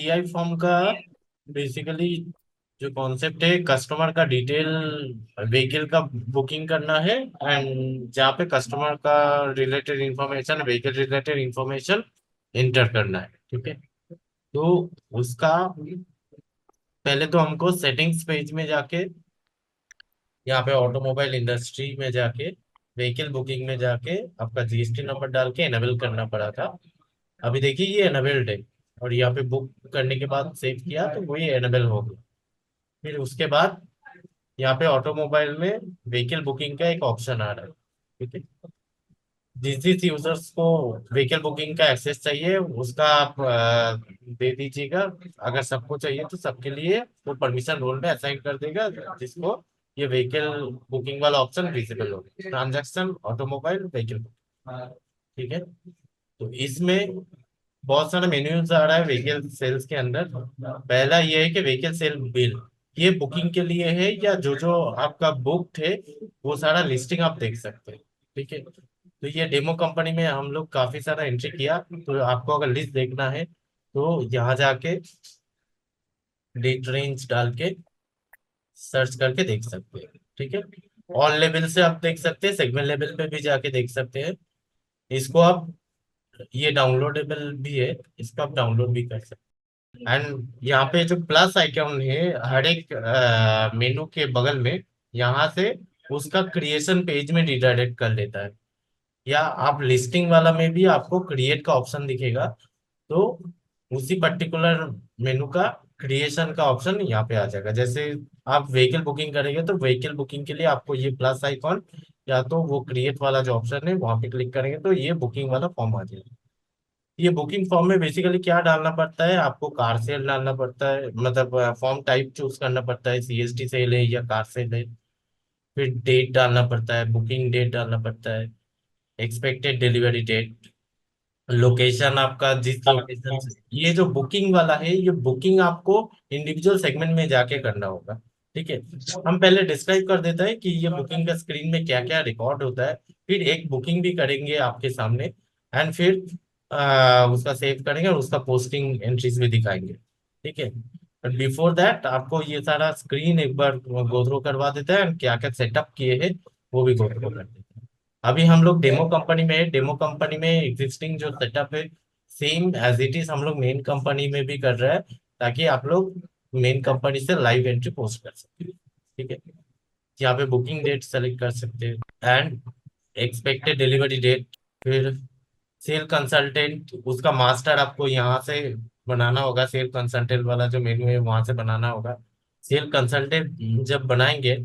CI form का basically जो concept है, कस्टमर का डिटेल व्हीकल का बुकिंग करना है, एंड जहाँ पे कस्टमर का related information, vehicle related information inter करना है। ठीक है। तो उसका पहले तो हमको सेटिंग्स पेज में जाके, यहाँ पे ऑटोमोबाइल इंडस्ट्री में जाके, व्हीकल बुकिंग में जाके आपका जीएसटी नंबर डाल के एनेबल करना पड़ा था। अभी देखिए ये एनेबल्ड है, और यहाँ पे बुक करने के बाद सेव किया तो वही एनेबल हो गया। फिर उसके बाद यहाँ पे ऑटोमोबाइल में व्हीकल बुकिंग का एक ऑप्शन आ रहा है। ठीक है। जिस जिस यूजर्स को व्हीकल बुकिंग का एक्सेस चाहिए उसका आप दे दीजिएगा। अगर सबको चाहिए तो सबके लिए वो परमिशन रोल में असाइन कर देगा, जिसको ये व्हीकल बुकिंग वाला ऑप्शन विजिबल हो, ट्रांजैक्शन ऑटोमोबाइल व्हीकल। ठीक है। तो इसमें बहुत सारा मेन्यूज आ रहा है व्हीकल सेल्स के अंदर। पहला ये है कि व्हीकल सेल बिल, ये बुकिंग के लिए है, या जो जो आपका बुक है वो सारा लिस्टिंग आप देख सकते हैं। ठीक है। तो ये डेमो कंपनी में हम लोग काफी सारा एंट्री किया, तो आपको अगर लिस्ट देखना है तो यहाँ जाके डेट रेंज डाल के सर्च करके देख सकते हैं। ठीक है। ऑल लेवल से आप देख सकते हैं, सेगमेंट लेवल पे भी जाके देख सकते हैं। इसको आप, ये डाउनलोडेबल भी है, इसको आप डाउनलोड भी कर सकते हैं। एंड यहाँ पे जो प्लस आइकन है हर एक मेनू के बगल में, यहाँ से उसका क्रिएशन पेज में रिडायरेक्ट कर लेता है। या आप लिस्टिंग वाला में भी आपको क्रिएट का ऑप्शन दिखेगा, तो उसी पर्टिकुलर मेनू का क्रिएशन का ऑप्शन यहाँ पे आ जाएगा। जैसे आप व्हीकल बुकिंग करेंगे तो व्हीकल बुकिंग के लिए आपको ये प्लस आइकॉन, या तो वो क्रिएट वाला जो ऑप्शन है वहां पे क्लिक करेंगे तो ये बुकिंग वाला फॉर्म आ जाएगा। ये बुकिंग फॉर्म में बेसिकली क्या डालना पड़ता है, आपको कार सेल डालना पड़ता है, मतलब फॉर्म टाइप चूज करना पड़ता है, सीएसटी सेल है या कार सेल है। फिर डेट डालना पड़ता है, बुकिंग डेट डालना पड़ता है, एक्सपेक्टेड डिलीवरी डेट, लोकेशन आपका जिस लोकेशन से, ये जो बुकिंग वाला है ये बुकिंग आपको इंडिविजुअल सेगमेंट में जाके करना होगा। ठीक है। हम पहले डिस्क्राइब कर देते हैं कि ये बुकिंग का स्क्रीन में क्या क्या रिकॉर्ड होता है, फिर एक बुकिंग भी करेंगे आपके सामने, एंड फिर उसका सेव करेंगे और उसका पोस्टिंग एंट्रीज भी दिखाएंगे। ठीक है। बट बिफोर दैट आपको ये सारा स्क्रीन एक बार गो थ्रू करवा देता है, क्या क्या सेटअप किए हैं वो भी गो थ्रू कर देते हैं। अभी हम लोग डेमो कंपनी में है, डेमो कंपनी में एग्जिस्टिंग जो सेटअप है सेम एज इट इज हम लोग मेन कंपनी में भी कर रहे हैं, ताकि आप लोग मेन कंपनी से लाइव एंट्री पोस्ट कर सकते हैं। ठीक है। यहाँ पे बुकिंग डेट सेलेक्ट कर सकते हैं, एंड एक्सपेक्टेड डिलीवरी डेट। फिर सेल कंसल्टेंट, उसका मास्टर आपको यहाँ से बनाना होगा, सेल कंसल्टेंट वाला जो मेन्यू है वहां से बनाना होगा। सेल कंसल्टेंट जब बनाएंगे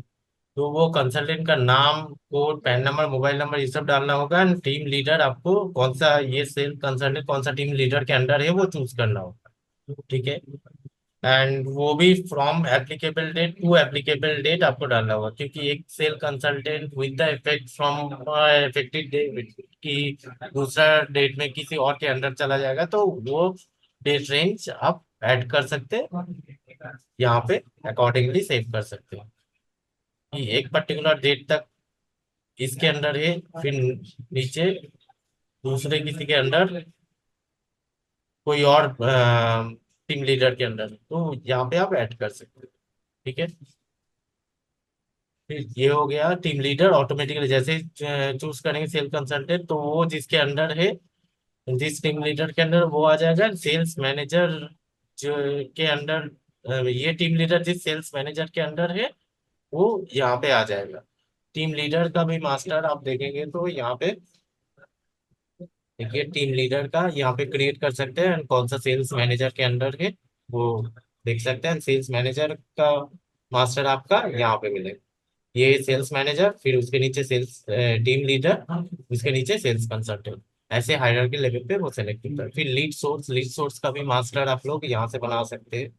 तो वो कंसल्टेंट का नाम, code, pan number, mobile number ये सब डालना होगा, एंड टीम लीडर आपको कौन सा, ये सेल कंसल्टेंट कौन सा टीम लीडर के अंडर है वो चूज करना होगा। ठीक है। एंड वो भी from applicable date to applicable date आपको डालना होगा, क्योंकि एक sale consultant with the effect from effective date की दूसरा डेट में किसी और के अंडर चला जाएगा, तो वो डेट रेंज आप ऐड कर सकते हैं, यहाँ पे अकॉर्डिंगली सेव कर सकते हैं कि एक पर्टिकुलर डेट तक इसके अंडर है, फिर नीचे दूसरे किसी के अंडर, कोई और टीम लीडर के अंडर, तो यहाँ पे आप ऐड कर सकते हैं। ठीक है। फिर ये हो गया टीम लीडर, ऑटोमेटिकली जैसे चूज करेंगे सेल कंसल्टेंट तो वो जिसके अंडर है, जिस टीम लीडर के अंडर वो आ जाएगा। सेल्स मैनेजर जो के अंडर, ये टीम लीडर जिस सेल्स मैनेजर के अंडर है वो यहाँ पे आ जाएगा। टीम लीडर का भी मास्टर आप देखेंगे तो यहाँ पे देखिए, टीम लीडर का यहाँ पे क्रिएट कर सकते हैं, कौन सा सेल्स मैनेजर के अंडर है वो देख सकते हैं। सेल्स मैनेजर का मास्टर आपका यहाँ पे मिलेगा, ये सेल्स मैनेजर, फिर उसके नीचे सेल्स टीम लीडर, उसके नीचे सेल्स कंसल्टेंट, ऐसे हायरार्की लेवल पे वो सेलेक्ट होता है। फिर लीड सोर्स, लीड सोर्स का भी मास्टर आप लोग यहाँ से बना सकते हैं,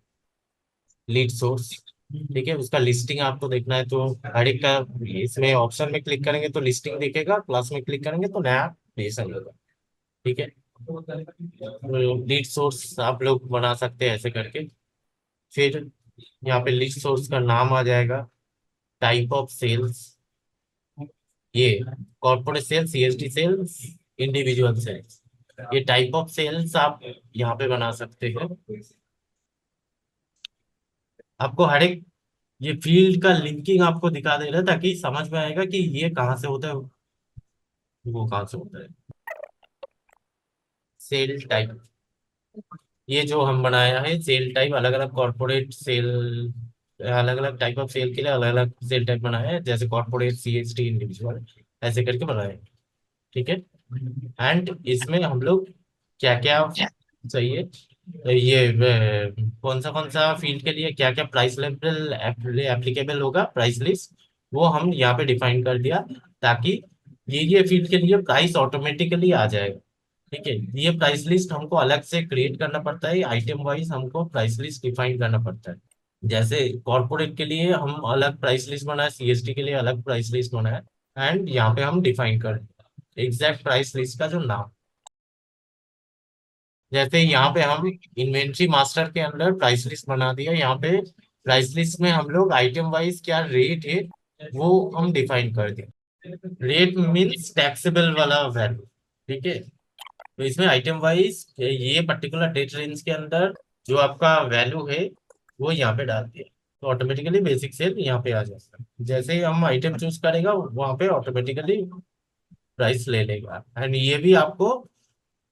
लीड सोर्स। ठीक है। उसका लिस्टिंग आपको देखना है तो हर एक का इसमें ऑप्शन में क्लिक करेंगे तो लिस्टिंग दिखेगा, प्लस में क्लिक करेंगे तो नया क्रिएशन होगा। ठीक है। लीड सोर्स आप लोग बना सकते हैं ऐसे करके। फिर यहाँ पे लीड सोर्स का नाम आ जाएगा, टाइप ऑफ सेल्स, ये corporate sales, CSD sales, individual sales, ये टाइप ऑफ सेल्स आप यहाँ पे बना सकते हैं। आपको हर एक ये फील्ड का लिंकिंग आपको दिखा दे रहा है, ताकि समझ में आएगा कि ये कहाँ से होता है, वो कहाँ से होता है। सेल टाइप, ये जो हम बनाया है सेल टाइप, अलग अलग कॉर्पोरेट सेल, अलग अलग टाइप ऑफ सेल के लिए अलग अलग सेल टाइप बनाया है, जैसे कॉर्पोरेट, सीएसटी, इंडिविजुअल, ऐसे करके बनाया है। ठीक है। एंड इसमें हम लोग क्या क्या चाहिए, ये कौन सा फील्ड के लिए क्या क्या प्राइस लेवल एप्लीकेबल होगा, प्राइस लिस्ट, वो हम यहाँ पे डिफाइन कर दिया, ताकि ये फील्ड के लिए प्राइस ऑटोमेटिकली आ जाएगा। ठीक है। ये प्राइस लिस्ट हमको अलग से क्रिएट करना पड़ता है, आइटम वाइज हमको प्राइस लिस्ट डिफाइन करना पड़ता है। जैसे कॉर्पोरेट के लिए हम अलग प्राइस लिस्ट बनाए, सीएसटी के लिए अलग प्राइस लिस्ट बनाए, एंड यहाँ पे हम डिफाइन कर एग्जैक्ट प्राइस लिस्ट का जो नाम। जैसे यहाँ पे हम इन्वेंट्री मास्टर के अंदर प्राइस लिस्ट बना दिया, यहाँ पे प्राइस लिस्ट में हम लोग आइटम वाइज क्या रेट है वो हम डिफाइन कर दिया। रेट मीन्स टैक्सेबल वाला वैल्यू। ठीक है। तो इसमें आइटम वाइज ये पर्टिकुलर डेट रेंज के अंदर जो आपका वैल्यू है वो यहाँ पे डाल दिया, तो ऑटोमेटिकली बेसिक सेल यहाँ पे आ जाता है। जैसे ही हम आइटम चूज करेगा वहाँ पे ऑटोमेटिकली प्राइस ले लेगा। एंड ये भी आपको,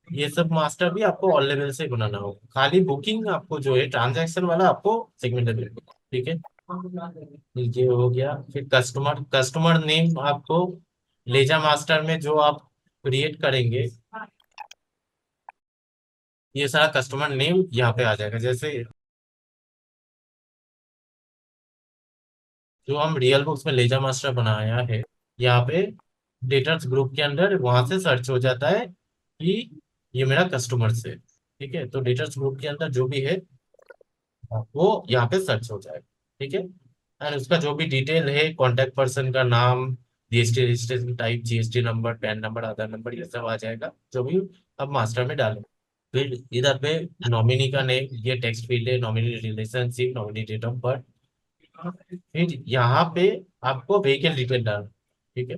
ये सब मास्टर भी आपको ऑल लेवल से बनाना होगा, खाली बुकिंग आपको जो है ट्रांजैक्शन वाला आपको सेगमेंट। ठीक है। ये हो गया। फिर कस्टमर, कस्टमर नेम आपको लेजा मास्टर में जो आप क्रिएट करेंगे, ये सारा कस्टमर नेम यहाँ पे आ जाएगा। जैसे जो हम रियल बुक्स में लेजा मास्टर बनाया है, यहाँ पे डेटर्स ग्रुप के अंदर वहां से सर्च हो जाता है कि ये मेरा कस्टमर से। ठीक है। तो डेटर्स ग्रुप के अंदर जो भी है वो यहाँ पे सर्च हो जाएगा। ठीक है। एंड उसका जो भी डिटेल है, कॉन्टेक्ट पर्सन का नाम, GST registration type, GST number, PAN number, Aadhaar number, ये सब आ जाएगा जो भी अब मास्टर में डालें। फिर इधर पे नॉमिनी का नेम, ये टेक्स्ट फील्ड है, nominee relationship, nominee date of birth. फिर यहाँ पे आपको व्हीकल डिटेल डालना। ठीक है।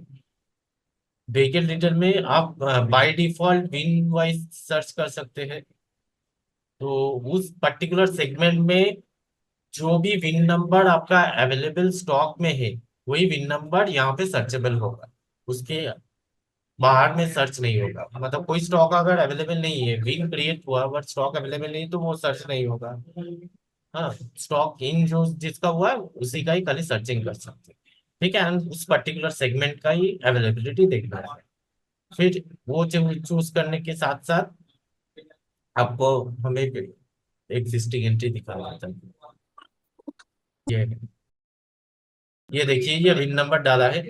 व्हीकल डिटेल में आप by default win wise search कर सकते हैं। तो उस पर्टिकुलर सेगमेंट में जो भी विन नंबर आपका अवेलेबल स्टॉक में है, वही विन नंबर यहाँ पे सर्चेबल होगा, उसके बाहर में सर्च नहीं होगा। मतलब कोई स्टॉक अगर अवेलेबल नहीं है, विन क्रिएट हुआ बट स्टॉक अवेलेबल नहीं, तो वो सर्च नहीं होगा। हाँ, स्टॉक इन जो जिसका हुआ है उसी का ही खाली सर्चिंग कर सकते हैं। ठीक है। and उस पर्टिकुलर सेगमेंट का ही अवेलेबिलिटी देखना है। फिर वो चूज करने के साथ साथ आपको हमें एग्जिस्टिंग एंट्री दिखा देता है। ये ये देखिए, ये विन नंबर डाला है।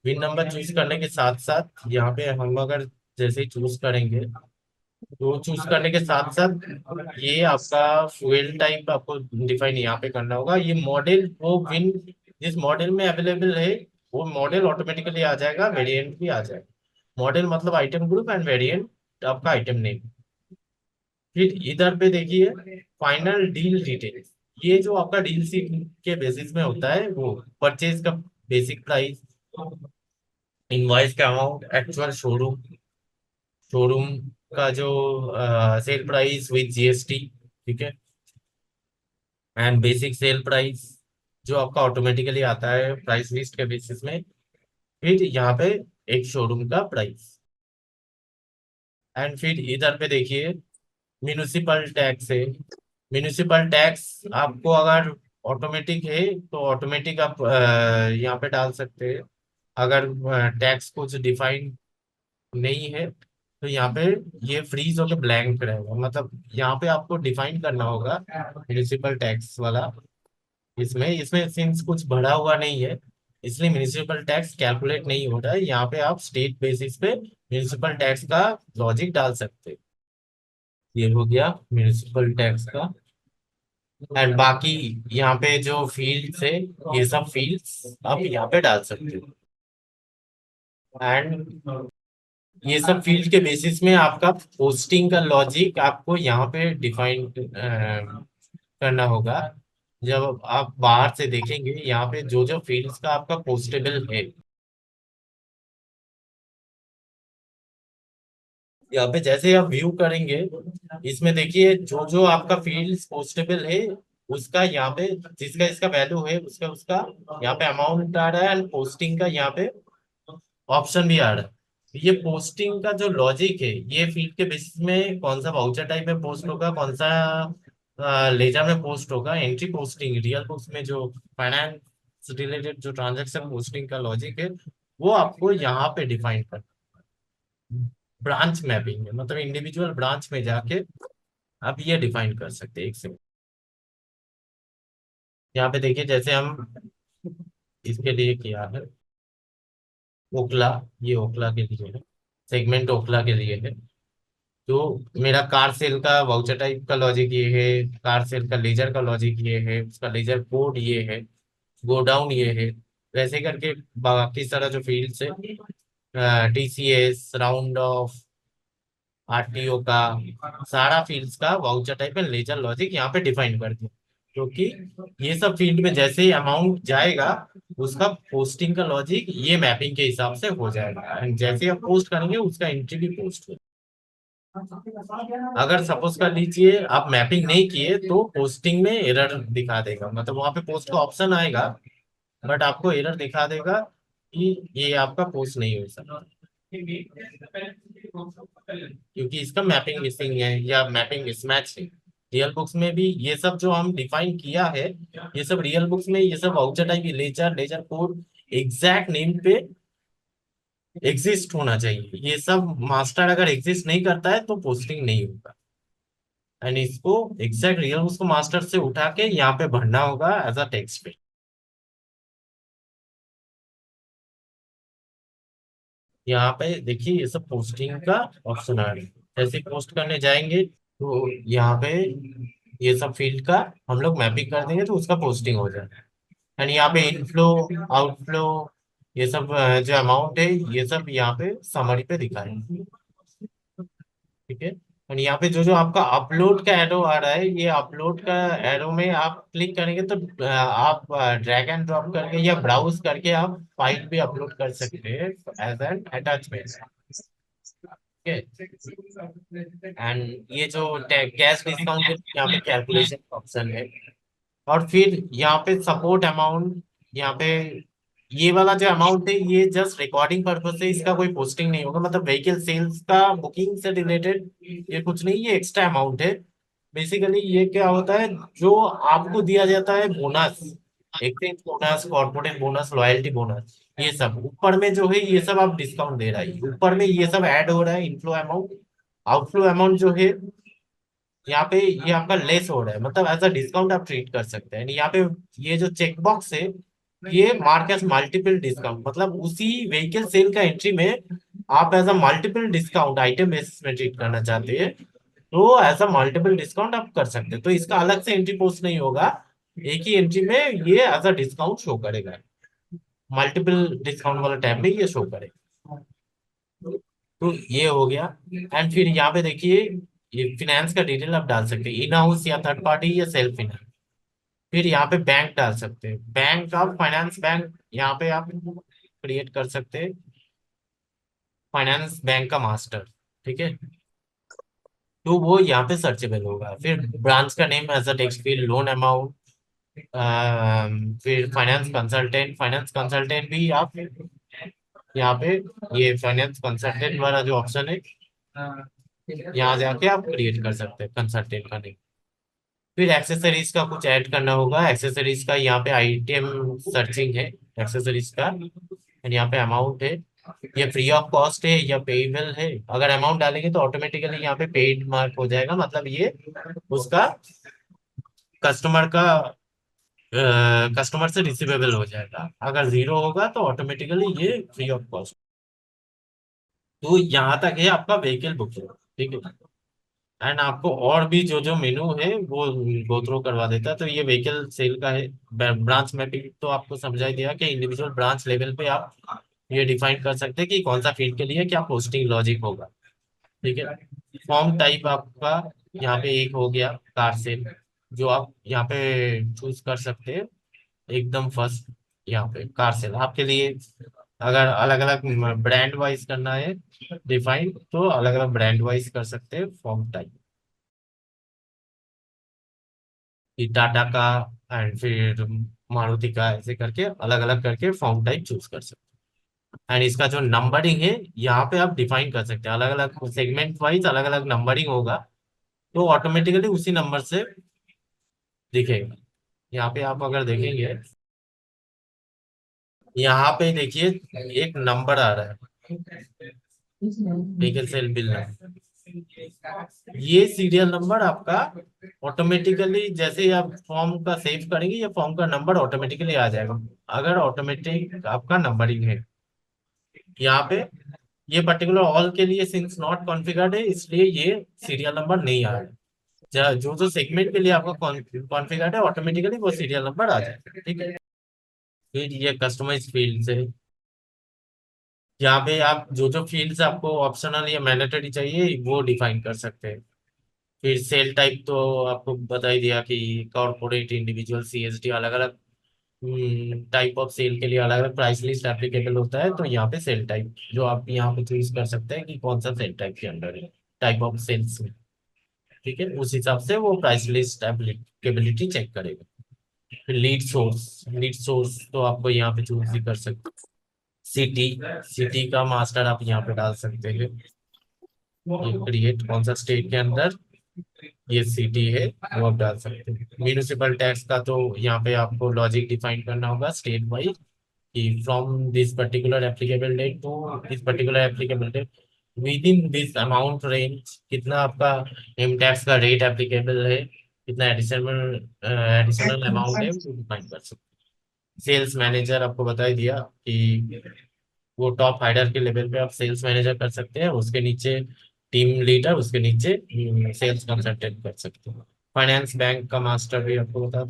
विन नंबर चूज करने के साथ साथ यहाँ पे हम अगर जैसे ही चूज करेंगे, तो चूज करने के साथ साथ ये आपका फ्यूल टाइप आपको डिफाइन यहाँ पे करना होगा। ये मॉडल वो विन जिस मॉडल में अवेलेबल है वो मॉडल ऑटोमेटिकली आ जाएगा, वेरिएंट भी आ जाएगा। मॉडल मतलब आइटम ग्रुप, एंड वेरिएंट आपका आइटम नेम। फिर इधर पे देखिए फाइनल डील डिटेल्स, ये जो आपका डील शीट के बेसिस में होता है, वो परचेज का बेसिक प्राइस, इनवॉइस का अमाउंट, एक्चुअल शोरूम, शोरूम का जो सेल प्राइस विद जीएसटी। ठीक है। एंड बेसिक सेल प्राइस जो आपका ऑटोमेटिकली आता है प्राइस लिस्ट के बेसिस में। फिर यहाँ पे एक शोरूम का प्राइस। एंड फिर इधर पे देखिए म्यूनिसिपल टैक्स है। म्यूनिसिपल टैक्स आपको अगर ऑटोमेटिक है तो ऑटोमेटिक आप यहाँ पे डाल सकते हैं। अगर टैक्स कुछ डिफाइन नहीं है तो यहाँ पे ये फ्रीज होकर ब्लैंक रहेगा। मतलब यहाँ पे आपको डिफाइन करना होगा म्यूनिसिपल टैक्स वाला। इसमें इसमें सिंस कुछ बढ़ा हुआ नहीं है, इसलिए म्यूनिसिपल टैक्स कैलकुलेट नहीं हो रहा है। यहाँ पे आप स्टेट बेसिस पे म्यूनिसिपल टैक्स का लॉजिक डाल सकते हैं। ये हो गया म्यूनिसिपल टैक्स का। एंड बाकी यहाँ पे जो फील्ड्स है, ये सब फील्ड्स आप यहाँ पे डाल सकते हो। एंड ये सब फील्ड के बेसिस में आपका पोस्टिंग का लॉजिक आपको यहाँ पे डिफाइन करना होगा। जब आप बाहर से देखेंगे यहाँ पे जो जो फील्ड्स का आपका पोस्टेबल है, यहाँ पे जैसे आप व्यू करेंगे, इसमें देखिए जो जो आपका फील्ड्स पोस्टेबल है उसका यहाँ पे जिसका इसका वैल्यू है उसका उसका यहाँ पे अमाउंट आ रहा है एंड पोस्टिंग का यहाँ पे ऑप्शन भी आ रहा है। ये पोस्टिंग का जो लॉजिक है, ये फील्ड के बेसिस में कौन सा वाउचर टाइप में पोस्ट होगा, कौन सा लेजर में पोस्ट होगा, एंट्री पोस्टिंग रियल बुक्स में जो फाइनेंस रिलेटेड जो ट्रांजैक्शन पोस्टिंग का लॉजिक है, वो आपको यहाँ पे डिफाइन कर ब्रांच मैपिंग है, मतलब इंडिविजुअल ब्रांच में जाके आप ये डिफाइन कर सकते हैं। एक से यहाँ पे देखिए, जैसे हम इसके लिए किया है ओखला, ये ओखला के लिए है, सेगमेंट ओखला के लिए है। तो मेरा कार सेल का वाउचर टाइप का लॉजिक ये है, कार सेल का लेजर का लॉजिक ये है, उसका लेजर कोड ये है, गोडाउन ये है, वैसे करके बाकी सारा जो फील्ड्स है, टीसीएस, राउंड ऑफ, आरटीओ का, सारा फील्ड्स का voucher type and ledger logic यहाँ पे डिफाइन कर दिया। क्योंकि ये सब फील्ड में जैसे ही अमाउंट जाएगा, उसका पोस्टिंग का लॉजिक ये मैपिंग के हिसाब से हो जाएगा, एंड जैसे ही आप पोस्ट करेंगे उसका एंट्री भी पोस्ट हो। अगर सपोज कर लीजिए आप मैपिंग नहीं किए तो पोस्टिंग में एरर दिखा देगा, मतलब वहां पे पोस्ट का ऑप्शन आएगा बट आपको एरर दिखा देगा कि ये आपका पोस्ट नहीं हो सकता, क्योंकि इसका मैपिंग मिसिंग है या मैपिंग मिसमैच है। रियल बुक्स में भी ये सब जो हम डिफाइन किया है, ये सब रियल बुक्स में ये सब voucher type ledger ledger code exact name पे एग्जिस्ट होना चाहिए। ये सब मास्टर अगर एग्जिस्ट नहीं करता है तो पोस्टिंग नहीं होगा, एंड इसको एग्जैक्ट रियल उसको मास्टर से उठा के यहाँ पे भरना होगा एज अ टेक्स्ट पे। यहाँ पे देखिए ये सब पोस्टिंग का ऑप्शन आ रहा है। जैसे पोस्ट करने जाएंगे तो यहाँ पे ये सब फील्ड का हम लोग मैपिंग कर देंगे तो उसका पोस्टिंग हो जाएगा। एंड यहाँ पे इनफ्लो, आउटफ्लो, ये सब जो अमाउंट है ये सब यहाँ पे समरी पे दिखा है। ठीक है। और यहाँ पे जो जो आपका अपलोड का एरो आ रहा है, ये अपलोड का एरो में आप क्लिक करेंगे तो आप ड्रैग एंड ड्रॉप करके या ब्राउज करके आप फाइल भी अपलोड कर सकते हैं एज एन अटैचमेंट। एंड ये जो कैश डिस्काउंट है, यहाँ पे कैलकुलेशन ऑप्शन है। और फिर यहाँ पे सपोर्ट अमाउंट, यहाँ पे ये वाला जो अमाउंट है ये जस्ट रिकॉर्डिंग पर्पज से, इसका कोई पोस्टिंग नहीं होगा, मतलब व्हीकल सेल्स का बुकिंग से रिलेटेड ये कुछ नहीं, ये एक्स्ट्रा अमाउंट है। बेसिकली ये क्या होता है, जो आपको दिया जाता है bonus, exchange bonus, corporate bonus, loyalty bonus, ये सब ऊपर में जो है ये सब आप डिस्काउंट दे रहा है, ऊपर में ये सब ऐड हो रहा है। इनफ्लो अमाउंट, आउटफ्लो अमाउंट जो है यहाँ पे ये आपका लेस हो रहा है, मतलब एज अ डिस्काउंट आप ट्रीट कर सकते हैं। यहाँ पे ये जो चेक बॉक्स है ये मार्क एज मल्टीपल डिस्काउंट, मतलब उसी व्हीकल सेल का एंट्री में आप as a multiple discount item basis में ट्रीट करना चाहते हैं तो एज अ मल्टीपल डिस्काउंट आप कर सकते हैं। तो इसका अलग से एंट्री पोस्ट नहीं होगा, एक ही एंट्री में ये एज अ डिस्काउंट शो करेगा, मल्टीपल डिस्काउंट वाला टैब में ये शो करेगा। तो ये हो गया। एंड फिर यहाँ पे देखिए ये फिनेंस का डिटेल आप डाल सकते हैं, इन हाउस या थर्ड पार्टी या सेल्फ फिनेंस। फिर यहाँ पे बैंक डाल सकते हैं, बैंक ऑफ फाइनेंस बैंक यहाँ पे आप क्रिएट कर सकते हैं, फाइनेंस बैंक का मास्टर। ठीक है। तो वो यहाँ पे सर्चेबल होगा। फिर ब्रांच का नेम एज अ टेक्स्ट, फिर लोन अमाउंट, फिर फाइनेंस कंसल्टेंट भी आप यहाँ पे, ये फाइनेंस कंसल्टेंट वाला जो ऑप्शन है यहाँ जाके आप क्रिएट कर सकते हैं कंसल्टेंट का नेम। फिर एक्सेसरीज का कुछ ऐड करना होगा, एक्सेसरीज का यहाँ पे आइटम सर्चिंग है एक्सेसरीज का, एंड यहाँ पे अमाउंट है, ये फ्री ऑफ कॉस्ट है या पेएबल है। अगर अमाउंट डालेंगे तो ऑटोमेटिकली यहाँ पे पेड मार्क हो जाएगा, मतलब ये उसका कस्टमर का कस्टमर से रिसीवेबल हो जाएगा। अगर जीरो होगा तो ऑटोमेटिकली ये फ्री ऑफ कॉस्ट। तो यहाँ तक है आपका व्हीकल बुकिंग। ठीक है। एंड आपको और भी जो जो मेनू है वो गो थ्रू करवा देता है। तो ये व्हीकल सेल का है। ब्रांच मैपिंग तो आपको समझा ही दिया कि इंडिविजुअल ब्रांच लेवल पे आप ये डिफाइन कर सकते हैं कि कौन सा फील्ड के लिए क्या पोस्टिंग लॉजिक होगा। ठीक है। फॉर्म टाइप आपका यहाँ पे एक हो गया कार सेल, जो आप यहाँ पे चूज कर सकते हैं एकदम फर्स्ट। यहाँ पे कार सेल आपके लिए, अगर अलग अलग ब्रांड वाइज करना है डिफाइन तो अलग अलग ब्रांड वाइज कर सकते हैं फॉर्म टाइप। कि टाटा का एंड फिर मारुति का, ऐसे करके अलग अलग करके फॉर्म टाइप चूज कर सकते हैं। एंड इसका जो नंबरिंग है यहाँ पे आप डिफाइन कर सकते हैं, अलग अलग सेगमेंट वाइज अलग अलग नंबरिंग होगा, तो ऑटोमेटिकली उसी नंबर से दिखेगा। यहाँ पे आप अगर देखेंगे, यहाँ पे देखिए एक नंबर आ रहा है, व्हीकल सेल बिल नंबर। ये सीरियल नंबर आपका ऑटोमेटिकली जैसे ही आप फॉर्म का सेव करेंगे, ये फॉर्म का नंबर ऑटोमेटिकली आ जाएगा, अगर ऑटोमेटिक आपका नंबरिंग है। यहाँ पे ये पर्टिकुलर ऑल के लिए सिंस नॉट कॉन्फ़िगर्ड है, इसलिए ये सीरियल नंबर नहीं आ रहा है। जो जो सेगमेंट के लिए आपका कॉन्फ़िगर्ड है, ऑटोमेटिकली वो सीरियल नंबर आ जाएगा, ठीक है। फिर ये कस्टमाइज फील्ड है, यहाँ पे आप जो जो फील्ड्स आपको ऑप्शनल या मैंडेटरी चाहिए वो डिफाइन कर सकते हैं। फिर सेल टाइप तो आपको बता ही दिया कि कॉर्पोरेट, इंडिविजुअल, सीएसडी, अलग अलग टाइप ऑफ सेल के लिए अलग अलग प्राइस लिस्ट एप्लीकेबल होता है। तो यहाँ पे सेल टाइप जो आप यहाँ पे चूज कर सकते हैं कि कौन सा सेल टाइप के अंडर है, टाइप ऑफ सेल्स में, ठीक है। उस हिसाब से वो प्राइस लिस्ट एप्लीकेबिलिटी चेक करेगा। फिर लीड सोर्स तो आपको यहाँ पे चूज ही कर सकते हैं। सिटी सिटी का मास्टर आप यहाँ पे डाल सकते हैं, ये क्रिएट कौन सा स्टेट के अंदर ये सिटी है वो आप डाल सकते हैं। म्यूनिसिपल टैक्स का तो यहाँ पे आपको लॉजिक डिफाइन करना होगा स्टेट वाइज, कि from this particular applicable date to this particular applicable date within this amount range, कितना आपका इनकम टैक्स का रेट एप्लीकेबल है, कितना एडिशनल एडिशनल अमाउंट है, वो डिफाइन कर सकते हैं। सेल्स मैनेजर आपको बता ही दिया कि वो टॉप हाइडर के लेवल पे आप सेल्स मैनेजर कर सकते हैं, उसके नीचे टीम लीडर, उसके नीचे सेल्स कंसल्टेंट कर सकते हैं। फाइनेंस बैंक का मास्टर भी आपको बता,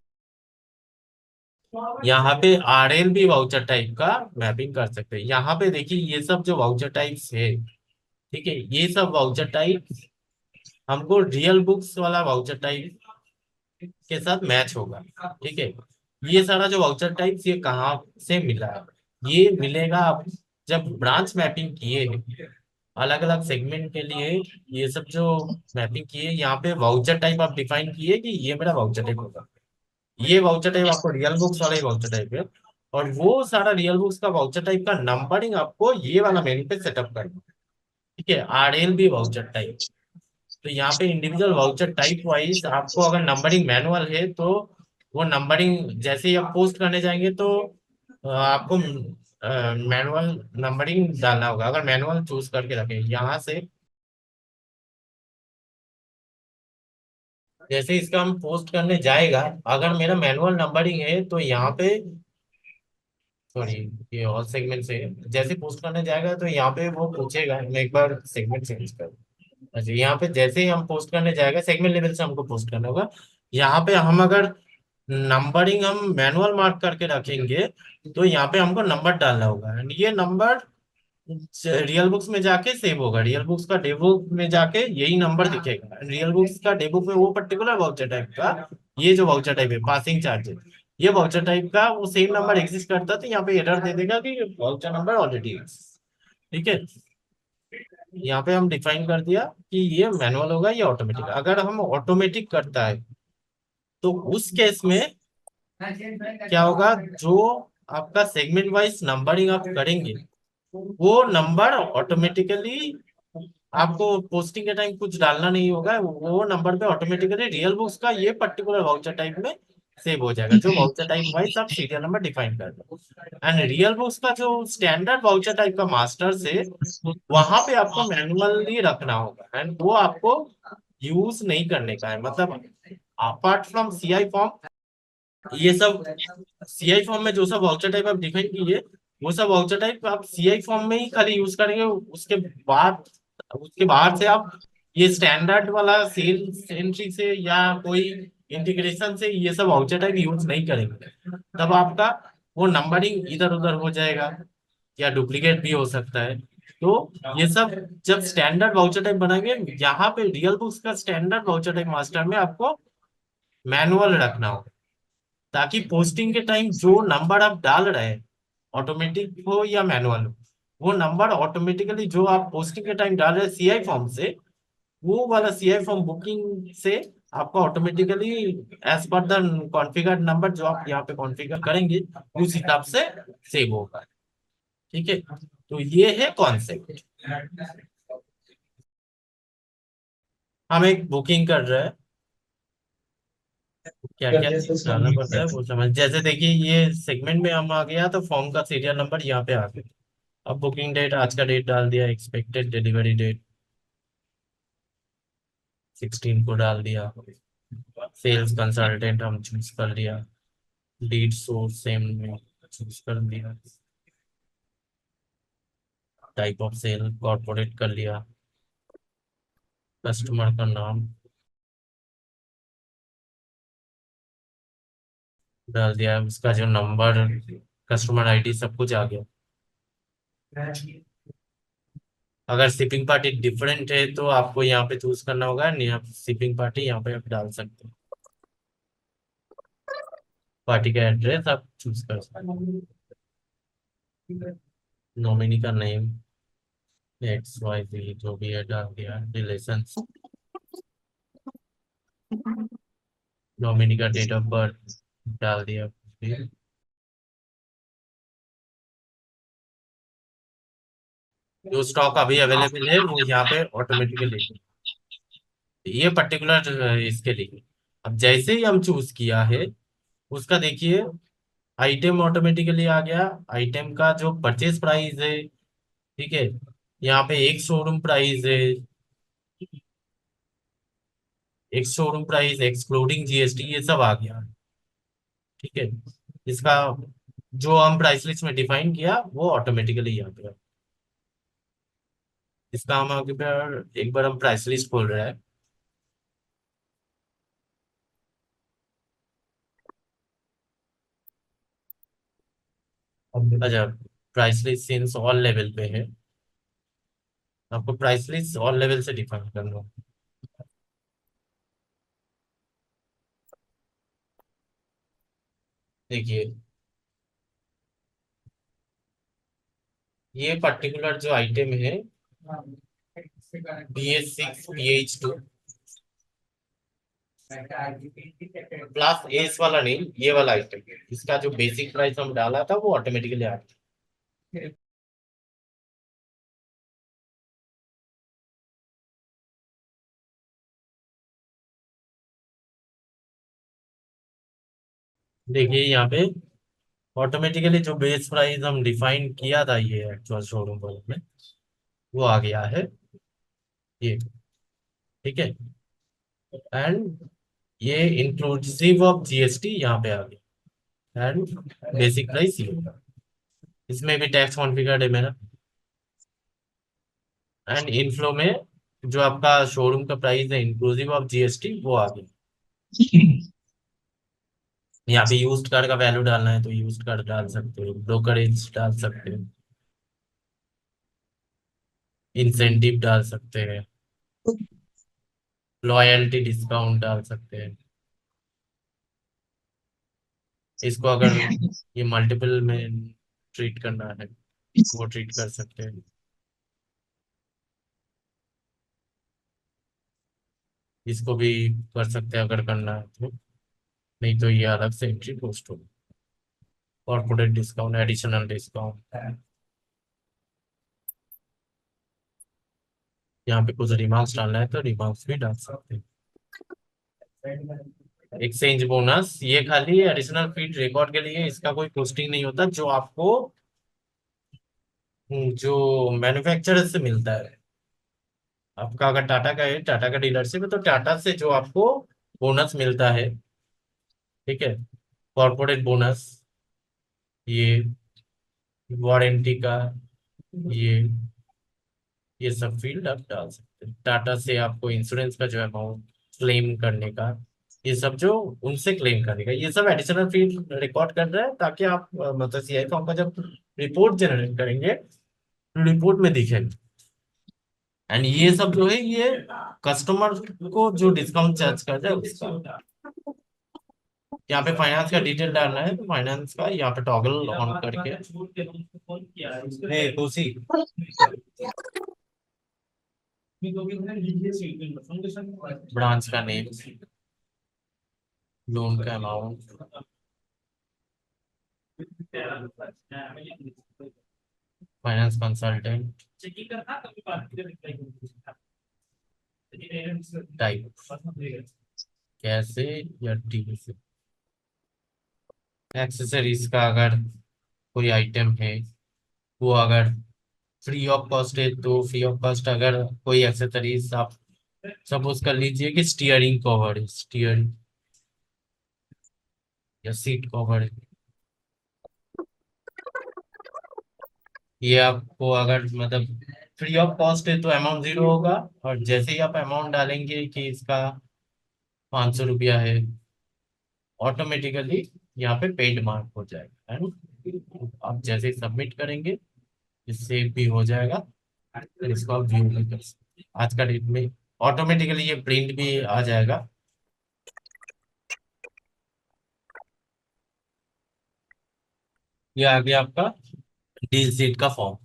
यहाँ पे आरएल भी वाउचर टाइप का मैपिंग कर सकते हैं। यहाँ पे देखिए ये सब जो वाउचर टाइप्स है, ठीक है, ये सब वाउचर टाइप हमको रियल बुक्स वाला वाउचर टाइप के साथ मैच होगा, ठीक है। ये सारा जो वाउचर टाइप्स ये कहाँ से मिला है, ये मिलेगा आप जब ब्रांच मैपिंग किए हैं अलग अलग सेगमेंट के लिए। ये सब जो मैपिंग किए यहाँ पे वाउचर टाइप आप डिफाइन किए कि ये मेरा वाउचर टाइप होगा, ये वाउचर टाइप आपको रियल बुक्स वाला ही वाउचर टाइप है। और वो सारा रियल बुक्स का वाउचर टाइप का नंबरिंग आपको ये वाला मेन्यू पे सेटअप करना है, ठीक है। आरएल भी वाउचर टाइप, तो यहाँ पे इंडिविजुअल वाउचर टाइप वाइज आपको अगर नंबरिंग मैनुअल है तो वो नंबरिंग जैसे ही आप पोस्ट करने जाएंगे तो आपको मैनुअल नंबरिंग डालना होगा। अगर मैनुअल चूज करके रखें यहाँ से, जैसे इसका हम पोस्ट करने जाएगा, अगर मेरा मैनुअल नंबरिंग है तो यहाँ पे सॉरी, ये और सेगमेंट से जैसे पोस्ट करने जाएगा तो यहाँ पे वो पूछेगा, मैं एक बार सेगमेंट चेंज कर। अच्छा, यहाँ पे जैसे ही हम पोस्ट करने जाएगा सेगमेंट लेवल से हमको पोस्ट करना होगा। यहाँ पे हम अगर नंबरिंग हम मैनुअल मार्क करके रखेंगे तो यहाँ पे हमको नंबर डालना होगा, एंड ये नंबर रियल बुक्स में जाके सेव होगा, रियल बुक्स का डे बुक में जाके यही नंबर दिखेगा। रियल बुक्स का डे बुक में वो पर्टिकुलर वाउचर टाइप का, ये जो वाउचर टाइप है पासिंग चार्जेस, ये वाउचर टाइप का वो सेम नंबर एग्जिस्ट करता है, तो यहाँ पे एरर दे देगा कि वाउचर नंबर ऑलरेडी, ठीक है। यहाँ पे हम डिफाइन कर दिया कि ये मैनुअल होगा या ऑटोमेटिक। अगर हम ऑटोमेटिक करता है तो उस केस में क्या होगा, जो आपका सेगमेंट वाइज नंबरिंग आप करेंगे वो नंबर ऑटोमेटिकली आपको पोस्टिंग के टाइम कुछ डालना नहीं होगा, वो नंबर पे ऑटोमेटिकली रियल बुक्स का ये पर्टिकुलर वाउचर टाइप में सेव हो जाएगा, जो वाउचर टाइप वाइज आप सीरियल नंबर डिफाइन कर दो। एंड रियल बुक्स का जो स्टैंडर्ड वाउचर टाइप का मास्टर से वहां पे आपको मैनुअली रखना होगा, एंड वो आपको यूज नहीं करने का है। मतलब अपार्ट फ्रॉम सीआई फॉर्म, ये सब सीआई फॉर्म में जो सब वाउचर टाइप आप डिफाइन कीजिए वो सब वाउचर टाइप आप सीआई फॉर्म में ही खाली यूज करेंगे। बाद उसके बाहर से आप ये स्टैंडर्ड वाला सेल्स एंट्री से या कोई इंटीग्रेशन से ये सब वाउचर टाइप यूज नहीं करेंगे, तब आपका वो नंबरिंग इधर उधर हो जाएगा या डुप्लीकेट भी हो सकता है। तो ये सब जब स्टैंडर्ड वाउचर टाइप बनाएंगे, यहाँ पे रियल बुक्स का स्टैंडर्ड वाउचर टाइप मास्टर में आपको मैनुअल रखना हो, ताकि पोस्टिंग के टाइम जो नंबर आप डाल रहे हैं ऑटोमेटिक हो या मैनुअल हो, वो नंबर ऑटोमेटिकली जो आप पोस्टिंग के टाइम डाल रहे हैं सीआई फॉर्म से, वो वाला सीआई फॉर्म बुकिंग से आपको automatically as per the configured number जो आप यहाँ पे कॉन्फ़िगर करेंगे उस हिसाब से सेव होगा। ठीक है, तो ये है कॉन्सेप्ट। हम एक बुकिंग कर रहे हैं, क्या क्या डालना पड़ता है वो समझ, जैसे देखिए ये सेगमेंट में हम आ गया तो फॉर्म का सीरियल नंबर यहाँ पे आ गया। अब बुकिंग डेट आज का डेट डाल दिया, एक्सपेक्टेड डिलीवरी डेट 16 को डाल दिया, सेल्स कंसल्टेंट हम चूज कर लिया, लीड सोर्स सेम में चूज कर दिया, टाइप ऑफ सेल कॉर्पोरेट कर लिया, कस्टमर का नाम डाल दिया, उसका जो नंबर कस्टमर आईडी सब कुछ आ गया। अगर शिपिंग पार्टी डिफरेंट है तो आपको यहाँ पे चूज करना होगा, नहीं आप शिपिंग पार्टी यहाँ पे आप डाल सकते हैं, पार्टी का एड्रेस आप चूज कर सकते हैं, नॉमिनी का नेम एक्स वाई जी जो भी है डाल दिया, रिलेशन, नॉमिनी का डेट ऑफ बर्थ डाल दिया, जो स्टॉक अभी अवेलेबल है वो यहाँ पे ऑटोमेटिकली, ये पर्टिकुलर इसके लिए। अब जैसे ही हम चूज किया है उसका देखिए आइटम ऑटोमेटिकली आ गया, आइटम का जो परचेज प्राइस है, ठीक है, यहाँ पे एक शोरूम प्राइस है, एक शोरूम प्राइस एक्सक्लूडिंग जीएसटी ये सब आ गया। ठीक है, इसका जो हम प्राइस लिस्ट में डिफाइन किया वो ऑटोमेटिकली यहाँ पे इसका हम आगे पर एक बार हम प्राइस लिस्ट खोल रहे हैं। अच्छा, price list since all level पे है, आपको प्राइस लिस्ट ऑल लेवल से डिफाइन करना होगा। देखिए ये पर्टिकुलर जो आइटम है BS6 PH2 प्लस एस वाला नहीं, ये वाला आइटम, इसका जो बेसिक प्राइस हम डाला था वो ऑटोमेटिकली आ गया। देखिए यहाँ पे ऑटोमेटिकली जो बेस प्राइस हम डिफाइन किया था ये एक्चुअल शोरूम वाले में वो आ गया है ये। ठीक है, एंड ये इंक्लूसिव ऑफ जीएसटी यहाँ पे आ गया, एंड बेसिक प्राइस ये, इसमें भी टैक्स कॉन्फ़िगर्ड है मेरा, एंड इनफ्लो में जो आपका शोरूम का प्राइस है इंक्लूसिव ऑफ जीएसटी वो आ गया। यहाँ पे यूज्ड कार का वैल्यू डालना है तो यूज्ड कार डाल सकते हो, ब्रोकरेज डाल सकते हो, इंसेंटिव डाल सकते हैं, लॉयल्टी डिस्काउंट डाल सकते हैं। इसको अगर ये मल्टीपल में ट्रीट करना है वो ट्रीट कर सकते हैं, इसको भी कर सकते हैं अगर करना है तो, नहीं तो ये अलग से एंट्री पोस्ट होगी। कॉर्पोरेट डिस्काउंट, एडिशनल डिस्काउंट, यहाँ पे कुछ रिमार्क्स डालना है तो रिमार्क्स भी डाल सकते हैं। एक्सचेंज बोनस ये खाली एडिशनल फीड रिकॉर्ड के लिए, इसका कोई पोस्टिंग नहीं होता, जो आपको जो मैन्युफैक्चरर से मिलता है। आपका अगर टाटा का है, टाटा का डीलरशिप है तो टाटा से जो आपको बोनस मिलता है, ठीक है, कॉर्पोरेट बोनस, ये वारंटी का, ये ये सब फील्ड आप डाल सकते हैं। टाटा से आपको इंश्योरेंस का जो अमाउंट क्लेम करने का, ये सब जो उनसे क्लेम करने का, ये सब एडिशनल फील्ड रिकॉर्ड कर रहे हैं ताकि आप मतलब सीआई फॉर्म का जब रिपोर्ट जनरेट करेंगे रिपोर्ट में दिखेगा। एंड ये सब जो है ये कस्टमर को जो डिस्काउंट चार्ज कर रहे हैं उसका, यहाँ पे फाइनेंस का डिटेल डालना है तो फाइनेंस का यहाँ पे टॉगल ऑन करके, हे तुलसी, ब्रांच का नेम, लोन का अमाउंट, फाइनेंस कंसल्टेंट, टाइप कैसे या डी से। एक्सेसरीज का अगर कोई आइटम है, वो अगर फ्री ऑफ कॉस्ट है तो फ्री ऑफ कॉस्ट, अगर कोई एक्सेसरीज आप सपोज कर लीजिए कि स्टीयरिंग कवर है, स्टीयरिंग या सीट कवर है, ये आपको अगर मतलब फ्री ऑफ कॉस्ट है तो अमाउंट जीरो होगा, और जैसे ही आप अमाउंट डालेंगे कि इसका 500 रुपया है, ऑटोमेटिकली यहाँ पे पेड मार्क हो जाएगा, है ना। आप जैसे ही सबमिट करेंगे, सेव भी हो जाएगा, फिर इसको आप व्यू भी कर सकते हैं। आज का डेट में ऑटोमेटिकली ये प्रिंट भी आ जाएगा। ये आ गया आपका डील शीट का फॉर्म।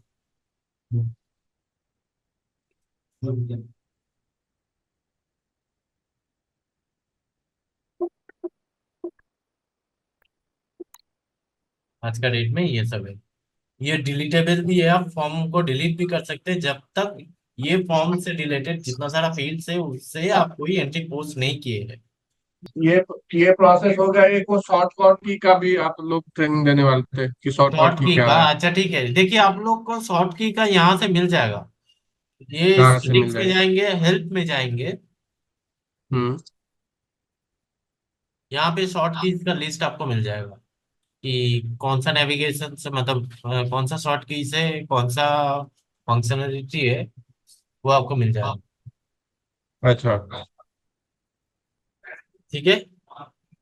आज का डेट में ये सब है। ये डिलीटेबल भी है, आप फॉर्म को डिलीट भी कर सकते हैं जब तक ये फॉर्म से रिलेटेड जितना सारा फील्ड्स है उससे आप कोई एंट्री पोस्ट नहीं किए हैं। ये ये प्रोसेस हो गया। एक वो शॉर्ट कट की का भी आप लोग ट्रेनिंग देने वाले थे कि शॉर्ट कट शॉर्ट की की क्या का, है। अच्छा ठीक है, देखिए आप लोग को शॉर्ट की का यहाँ से मिल जाएगा। ये कहाँ से मिल सेटिंग्स में जाएगा? जाएंगे, हेल्प में जाएंगे, हम्म। यहाँ पे शॉर्ट कीज का लिस्ट आपको मिल जाएगा कि कौन सा नेविगेशन से मतलब कौन सा शॉर्ट की से कौन सा फंक्शनलिटी है, वो आपको मिल जाएगा। अच्छा। ठीक है,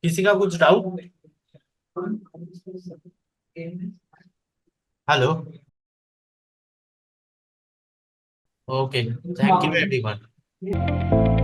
किसी का कुछ doubt? Hello. Okay, thank you everyone.